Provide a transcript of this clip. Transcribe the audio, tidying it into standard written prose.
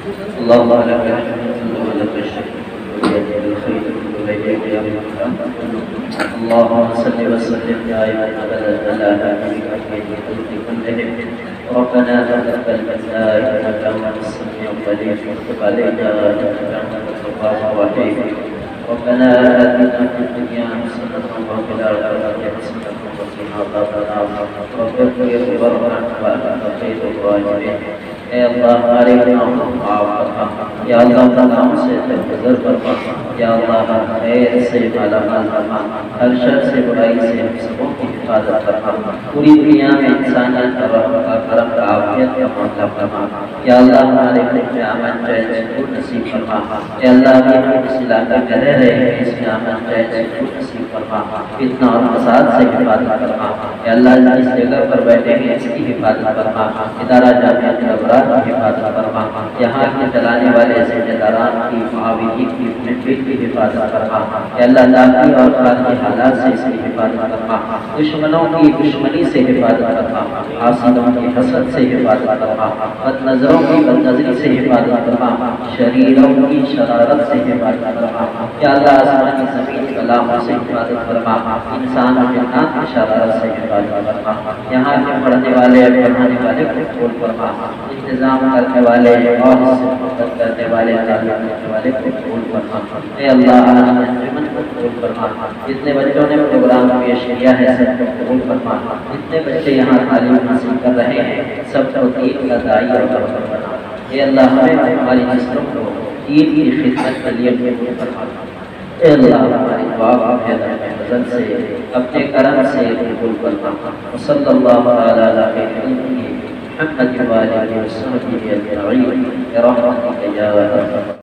اللهم لك الحمد ولك الشكر بيدك الخير وبيدك يا رب. اللهم صل وسلم دائما ابدا على نبيك الخلق كلهم. ربنا تقبل منا انك انت السميع العليم وتب علينا انك انت التواب الرحيم. ربنا آتنا في الدنيا حسنة وفي الآخرة حسنة وقنا عذاب النار. رب اغفر وارحم وأنت خير الراحمين. اے اللہ ہمارے گناہوں کو معاف فرما، یا اللہ گناہوں سے درگزر فرما، یا اللہ ہر خیر سے مالا مال فرما، ہر شر سے برائی سے ہم سبوں کی حفاظت فرما، پوری دنیا میں انسانیت کا رحمت کا کرم کا عافیت کا معاملہ فرما، یا اللہ ہمارے ملک میں امن چین سکون نصیب فرما، یا اللہ ہم اس علاقے میں رہ رہے ہیں اس میں امن چین سکون نصیب فرما، فتنہ اور فساد سے حفاظت فرما، یا اللہ جس جگہ پر بیٹھے ہیں اس کی حفاظت فرما، ادارہ جامعہ الابرار کی حفاظت فرما، یہاں کے چلانے والے ذمہ داران کی معاونین کی محفل کی حفاظت فرما، یا اللہ داخلی اور خارجی حالات سے اس کی حفاظت فرما، دشمنوں کی دشمنی سے حفاظت فرما، حاسدوں کی حسد سے حفاظت فرما، بد نظروں کی بد نظری سے حفاظت فرما، شریروں کی شرارت سے حفاظت فرما، یا اللہ آسمانی زمین کلاموں سے حفاظت فرما، انسان و جنات کی شرارت سے حفاظت فرما، یہاں کے پڑھنے والے پڑھانے والے کو قبول فرما، انتظام کرنے والے اور اس سے مدد کرنے والے تعلیم کرنے والے کو قبول فرما، اے اللہ انجمن کو قبول فرما، جتنے بچوں نے پروگرام پیش کیا ہے سب کو قبول فرما، جتنے بچے یہاں تعلیم حاصل کر رہے ہیں سب کو دین کا داعی اور برابر بنا، اے اللہ ہمیں ہماری نسلوں کو دین کی خدمت کے لیے قبول فرما، اے اللہ ہماری دعا کو اپنے فضل سے اپنے کرم سے قبول فرما، صلی اللہ علیہ وسلم محمد وآلہ وصحبہ اجمعین برحمتک یا ارحم